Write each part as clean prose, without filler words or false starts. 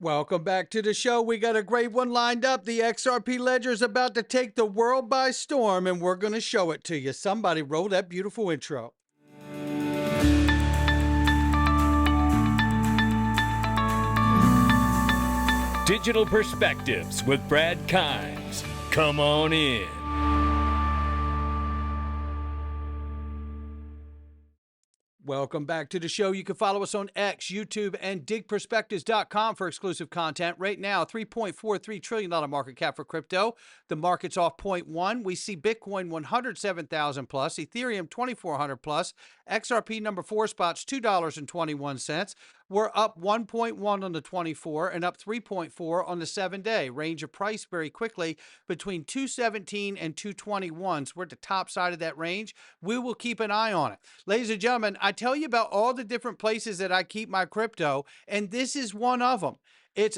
Welcome back to the show. We got a great one lined up. The XRP Ledger is about to take the world by storm, and we're going to show it to you. Somebody roll that beautiful intro. Digital Perspectives with Brad Kimes. Come on in. Welcome back to the show. You can follow us on X, YouTube, and DigPerspectives.com for exclusive content. Right now, $3.43 trillion market cap for crypto. The market's off 0.1. We see Bitcoin 107,000 plus, Ethereum 2,400 plus, XRP number 4 spots $2.21. We're up 1.1 on the 24 and up 3.4 on the 7-day. Range of price very quickly between 217 and 221. So we're at the top side of that range. We will keep an eye on it. Ladies and gentlemen, I tell you about all the different places that I keep my crypto, and this is one of them. It's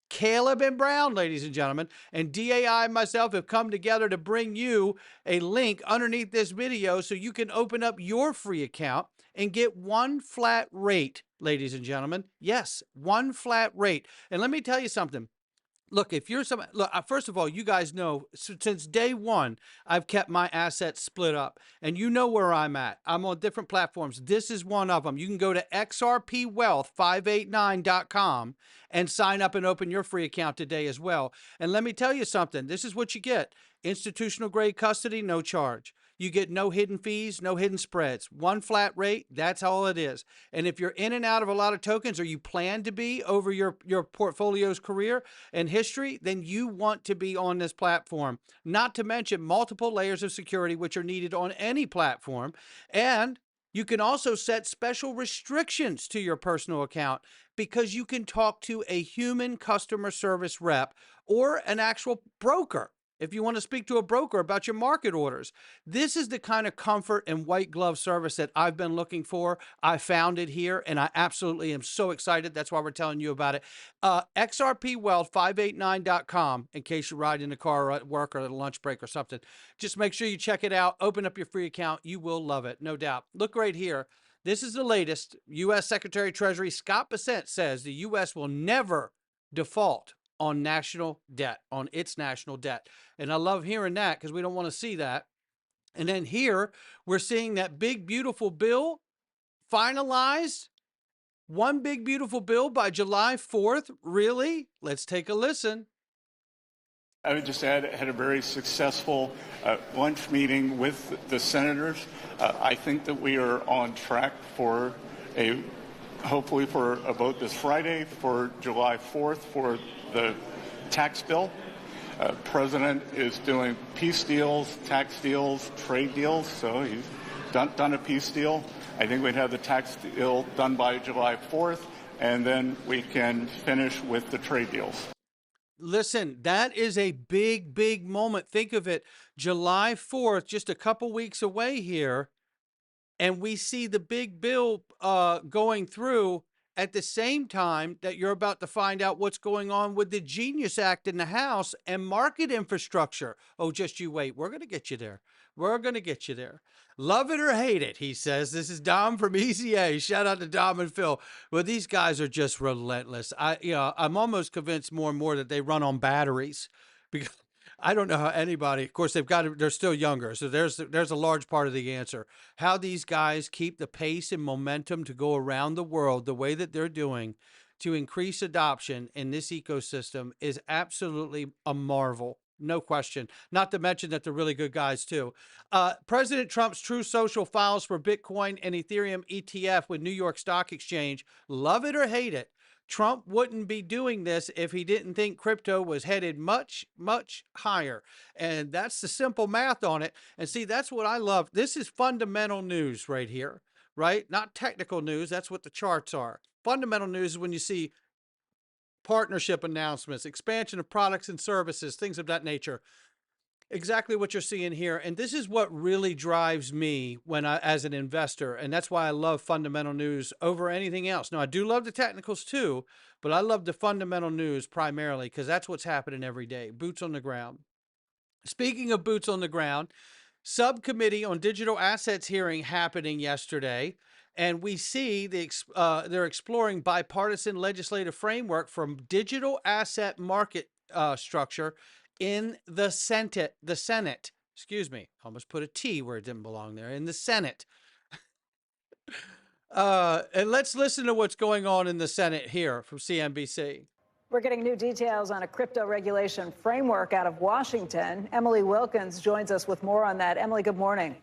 Caleb and Brown, ladies and gentlemen, and DAI and myself have come together to bring you a link underneath this video so you can open up your free account and get one flat rate, ladies and gentlemen. Yes, one flat rate. And let me tell you something. Look, if you're first of all, you guys know since day one, I've kept my assets split up, and you know where I'm at. I'm on different platforms. This is one of them. You can go to XRPwealth589.com and sign up and open your free account today as well. And let me tell you something. This is what you get. Institutional grade custody, no charge. You get no hidden fees, no hidden spreads. One flat rate, that's all it is. And if you're in and out of a lot of tokens, or you plan to be over your portfolio's career and history, then you want to be on this platform. Not to mention multiple layers of security, which are needed on any platform. And you can also set special restrictions to your personal account because you can talk to a human customer service rep or an actual broker. If you want to speak to a broker about your market orders, this is the kind of comfort and white glove service that I've been looking for. I found it here, and I absolutely am so excited. That's why we're telling you about it. XRPwealth589.com, in case you ride in the car or at work or at a lunch break or something. Just make sure you check it out. Open up your free account. You will love it, no doubt. Look right here. This is the latest. U.S. Secretary of Treasury Scott Bessent says the U.S. will never default on national debt, on its national debt. And I love hearing that because we don't want to see that. And then here we're seeing that big, beautiful bill finalized. One big, beautiful bill by July 4th. Really? Let's take a listen. I would just add, had a very successful lunch meeting with the senators. I think that we are on track for hopefully for a vote this Friday for July 4th for the tax bill. President is doing peace deals, tax deals, trade deals, so he's done a peace deal. I think we'd have the tax deal done by July 4th, and then we can finish with the trade deals. Listen, that is a big, big moment. Think of it, July 4th, just a couple weeks away here, and we see the big bill going through at the same time that you're about to find out what's going on with the Genius Act in the House and market infrastructure. Oh, just you wait. We're going to get you there. We're going to get you there. Love it or hate it, he says. This is Dom from EZA. Shout out to Dom and Phil. Well, these guys are just relentless. I'm almost convinced more and more that they run on batteries, because I don't know how anybody, of course, they're still younger. So there's a large part of the answer. How these guys keep the pace and momentum to go around the world the way that they're doing to increase adoption in this ecosystem is absolutely a marvel. No question. Not to mention that they're really good guys too. President Trump's True Social files for Bitcoin and Ethereum ETF with New York Stock Exchange. Love it or hate it, Trump wouldn't be doing this if he didn't think crypto was headed much, much higher. And that's the simple math on it. And see, that's what I love. This is fundamental news right here, right? Not technical news. That's what the charts are. Fundamental news is when you see partnership announcements, expansion of products and services, things of that nature. Exactly what you're seeing here. And this is what really drives me as an investor. And that's why I love fundamental news over anything else. Now, I do love the technicals too, but I love the fundamental news primarily because that's what's happening every day. Boots on the ground. Speaking of boots on the ground, subcommittee on digital assets hearing happening yesterday. And we see they're exploring bipartisan legislative framework from digital asset market structure in the Senate. The Senate, excuse me, almost put a T where it didn't belong there. In the Senate. And let's listen to what's going on in the Senate here from CNBC. We're getting new details on a crypto regulation framework out of Washington. Emily Wilkins joins us with more on that. Emily, good morning.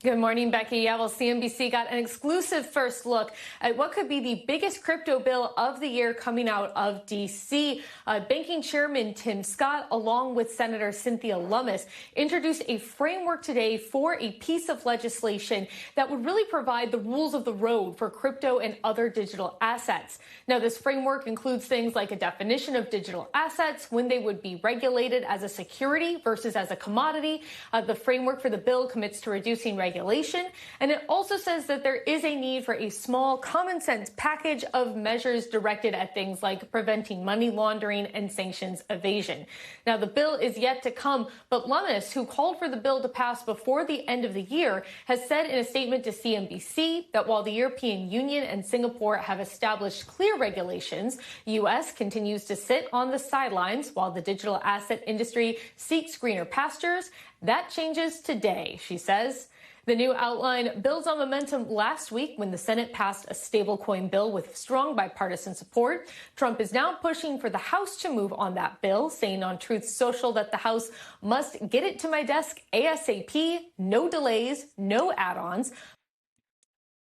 Good morning, Becky. Yeah, well, CNBC got an exclusive first look at what could be the biggest crypto bill of the year coming out of D.C. Banking Chairman Tim Scott, along with Senator Cynthia Lummis, introduced a framework today for a piece of legislation that would really provide the rules of the road for crypto and other digital assets. Now, this framework includes things like a definition of digital assets, when they would be regulated as a security versus as a commodity. The framework for the bill commits to reducing regulation, and it also says that there is a need for a small common sense package of measures directed at things like preventing money laundering and sanctions evasion. Now, the bill is yet to come, but Lummis, who called for the bill to pass before the end of the year, has said in a statement to CNBC that while the European Union and Singapore have established clear regulations, U.S. continues to sit on the sidelines while the digital asset industry seeks greener pastures. That changes today, she says. The new outline builds on momentum last week when the Senate passed a stablecoin bill with strong bipartisan support. Trump is now pushing for the House to move on that bill, saying on Truth Social that the House must get it to my desk ASAP, no delays, no add-ons.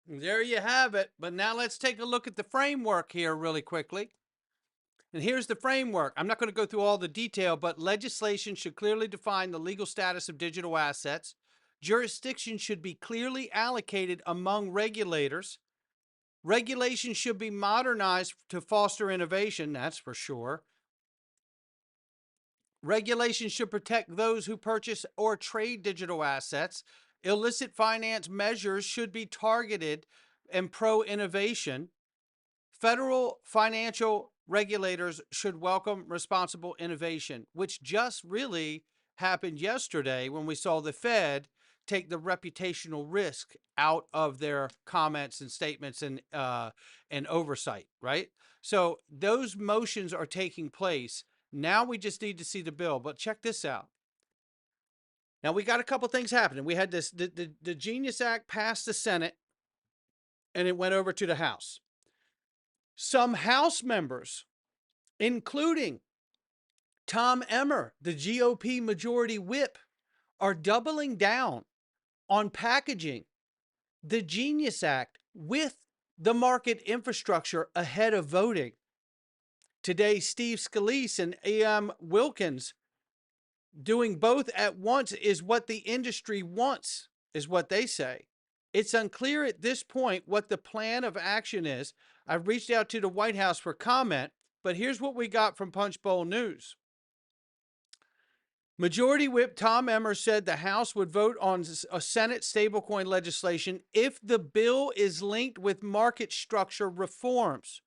There you have it. But now let's take a look at the framework here really quickly. And here's the framework. I'm not going to go through all the detail, but legislation should clearly define the legal status of digital assets. Jurisdiction should be clearly allocated among regulators. Regulation should be modernized to foster innovation, that's for sure. Regulation should protect those who purchase or trade digital assets. Illicit finance measures should be targeted and pro-innovation. Federal financial regulators should welcome responsible innovation, which just really happened yesterday when we saw the Fed take the reputational risk out of their comments and statements and oversight, right? So those motions are taking place. Now we just need to see the bill. But check this out. Now we got a couple things happening. We had this the Genius Act passed the Senate, and it went over to the House. Some House members, including Tom Emmer, the GOP majority whip, are doubling down on packaging the Genius Act with the market infrastructure ahead of voting. Today, Steve Scalise and A.M. Wilkins doing both at once is what the industry wants, is what they say. It's unclear at this point what the plan of action is. I've reached out to the White House for comment, but here's what we got from Punchbowl News. Majority Whip Tom Emmer said the House would vote on a Senate stablecoin legislation if the bill is linked with market structure reforms.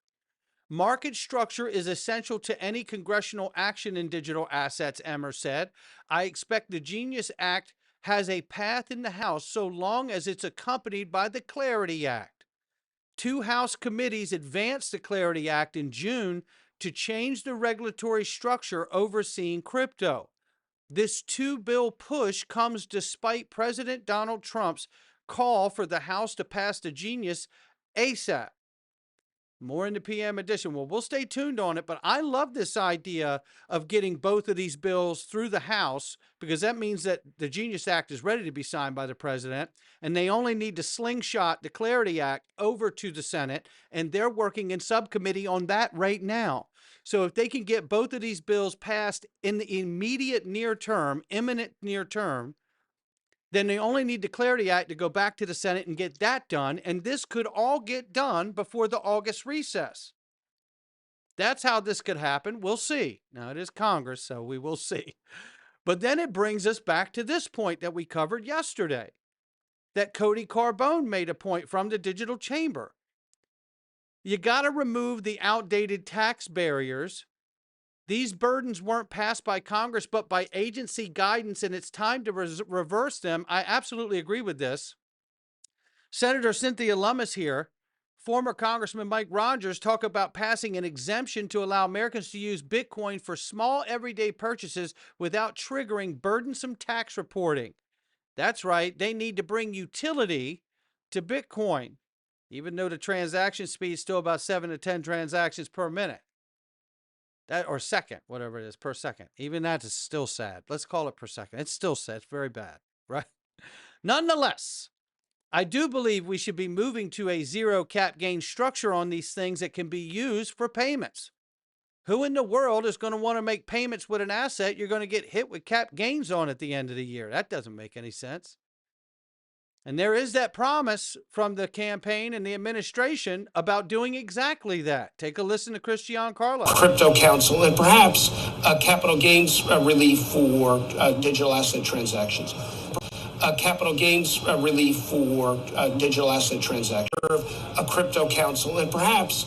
Market structure is essential to any congressional action in digital assets, Emmer said. I expect the Genius Act has a path in the House so long as it's accompanied by the Clarity Act. Two House committees advanced the Clarity Act in June to change the regulatory structure overseeing crypto. This two-bill push comes despite President Donald Trump's call for the House to pass the Genius ASAP. More in the PM edition. Well, we'll stay tuned on it, but I love this idea of getting both of these bills through the House because that means that the Genius Act is ready to be signed by the president, and they only need to slingshot the Clarity Act over to the Senate, and they're working in subcommittee on that right now. So if they can get both of these bills passed in the immediate near term, imminent near term, then they only need the Clarity Act to go back to the Senate and get that done. And this could all get done before the August recess. That's how this could happen. We'll see. Now, it is Congress, so we will see. But then it brings us back to this point that we covered yesterday, that Cody Carbone made a point from the Digital Chamber. You got to remove the outdated tax barriers. These burdens weren't passed by Congress, but by agency guidance, and it's time to reverse them. I absolutely agree with this. Senator Cynthia Lummis here, former Congressman Mike Rogers talk about passing an exemption to allow Americans to use Bitcoin for small everyday purchases without triggering burdensome tax reporting. That's right. They need to bring utility to Bitcoin, even though the transaction speed is still about 7 to 10 transactions per minute. That, or second, whatever it is, per second. Even that is still sad. Let's call it per second. It's still sad. It's very bad, right? Nonetheless, I do believe we should be moving to a zero cap gain structure on these things that can be used for payments. Who in the world is going to want to make payments with an asset you're going to get hit with cap gains on at the end of the year? That doesn't make any sense. And there is that promise from the campaign and the administration about doing exactly that. Take a listen to Christian Carlos. Crypto Council and perhaps capital gains relief for digital asset transactions. Capital gains relief for digital asset transactions. A crypto council and perhaps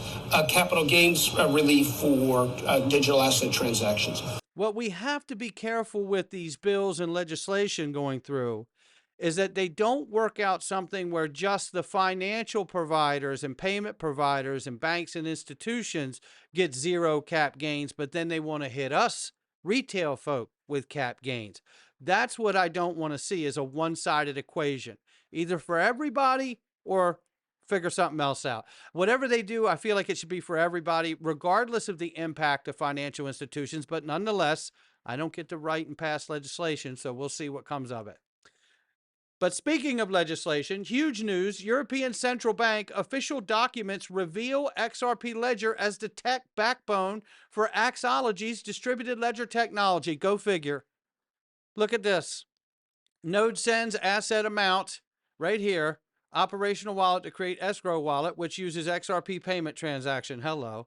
capital gains relief for digital asset transactions. What we have to be careful with these bills and legislation going through is that they don't work out something where just the financial providers and payment providers and banks and institutions get zero cap gains, but then they want to hit us, retail folk, with cap gains. That's what I don't want to see, is a one-sided equation, either for everybody or figure something else out. Whatever they do, I feel like it should be for everybody, regardless of the impact of financial institutions. But nonetheless, I don't get to write and pass legislation, so we'll see what comes of it. But speaking of legislation, huge news, European Central Bank official documents reveal XRPLedger as the tech backbone for Axology's distributed ledger technology. Go figure. Look at this. Node sends asset amount right here, operational wallet to create escrow wallet, which uses XRP payment transaction. Hello.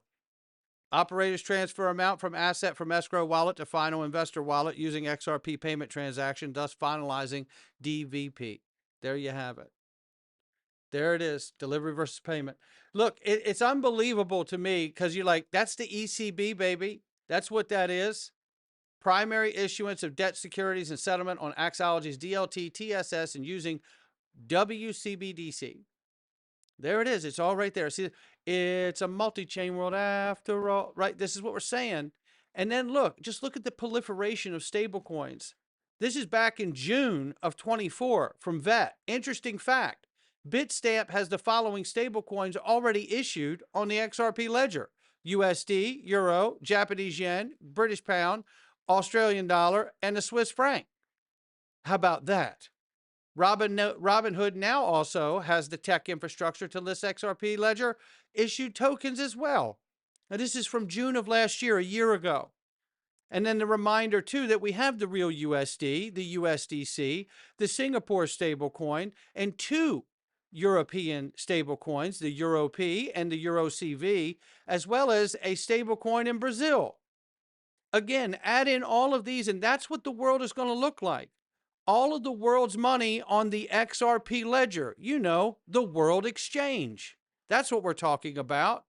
Operators transfer amount from asset from escrow wallet to final investor wallet using XRP payment transaction, thus finalizing DVP. There you have it. There it is, delivery versus payment. Look, it's unbelievable to me because you're like, that's the ECB, baby. That's what that is. Primary issuance of debt securities and settlement on Axology's DLT, TSS, and using WCBDC. There it is. It's all right there. See, it's a multi-chain world after all, right? This is what we're saying. And then look, just look at the proliferation of stablecoins. This is back in June of 24 from VET. Interesting fact. Bitstamp has the following stablecoins already issued on the XRP ledger: USD, Euro, Japanese yen, British pound, Australian dollar, and the Swiss franc. How about that? Robinhood now also has the tech infrastructure to list XRPLedger issued tokens as well. Now, this is from June of last year, a year ago. And then the reminder, too, that we have the real USD, the USDC, the Singapore stablecoin, and two European stablecoins, the EuroP and the EuroCV, as well as a stablecoin in Brazil. Again, add in all of these, and that's what the world is going to look like. All of the world's money on the XRP ledger, you know, the world exchange. That's what we're talking about.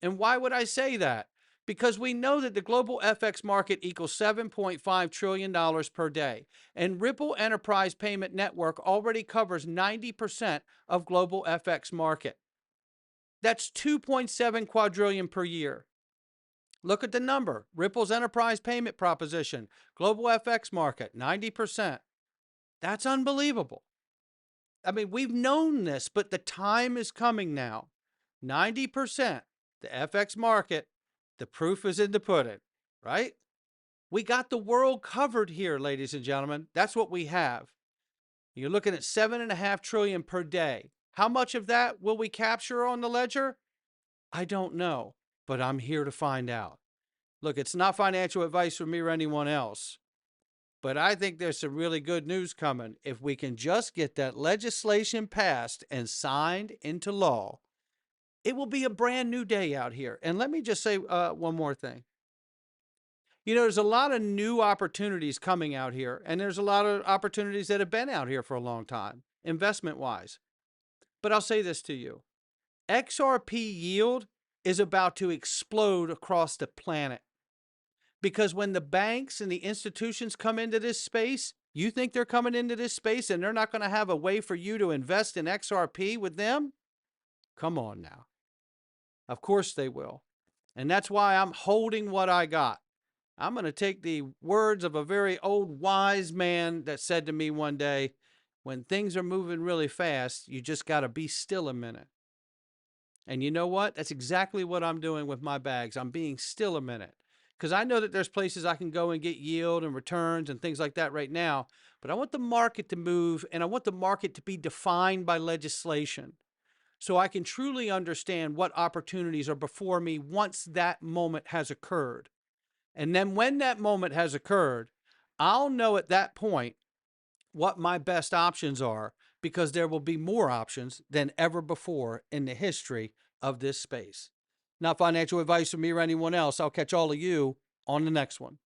And why would I say that? Because we know that the global FX market equals $7.5 trillion per day. And Ripple Enterprise Payment Network already covers 90% of global FX market. That's 2.7 quadrillion per year. Look at the number. Ripple's enterprise payment proposition, global FX market, 90%. That's unbelievable. I mean, we've known this, but the time is coming now. 90%, the FX market, the proof is in the pudding, right? We got the world covered here, ladies and gentlemen. That's what we have. You're looking at 7.5 trillion per day. How much of that will we capture on the ledger? I don't know, but I'm here to find out. Look, it's not financial advice from me or anyone else. But I think there's some really good news coming. If we can just get that legislation passed and signed into law, it will be a brand new day out here. And let me just say one more thing. You know, there's a lot of new opportunities coming out here, and there's a lot of opportunities that have been out here for a long time, investment-wise. But I'll say this to you. XRP yield is about to explode across the planet. Because when the banks and the institutions come into this space, You think they're coming into this space and they're not going to have a way for you to invest in XRP with them? Come on now. Of course they will. And that's why I'm holding what I got. I'm going to take the words of a very old wise man that said to me one day, when things are moving really fast, you just got to be still a minute. And you know what? That's exactly what I'm doing with my bags. I'm being still a minute because I know that there's places I can go and get yield and returns and things like that right now. But I want the market to move, and I want the market to be defined by legislation so I can truly understand what opportunities are before me once that moment has occurred. And then when that moment has occurred, I'll know at that point what my best options are, because there will be more options than ever before in the history of this space. Not financial advice from me or anyone else. I'll catch all of you on the next one.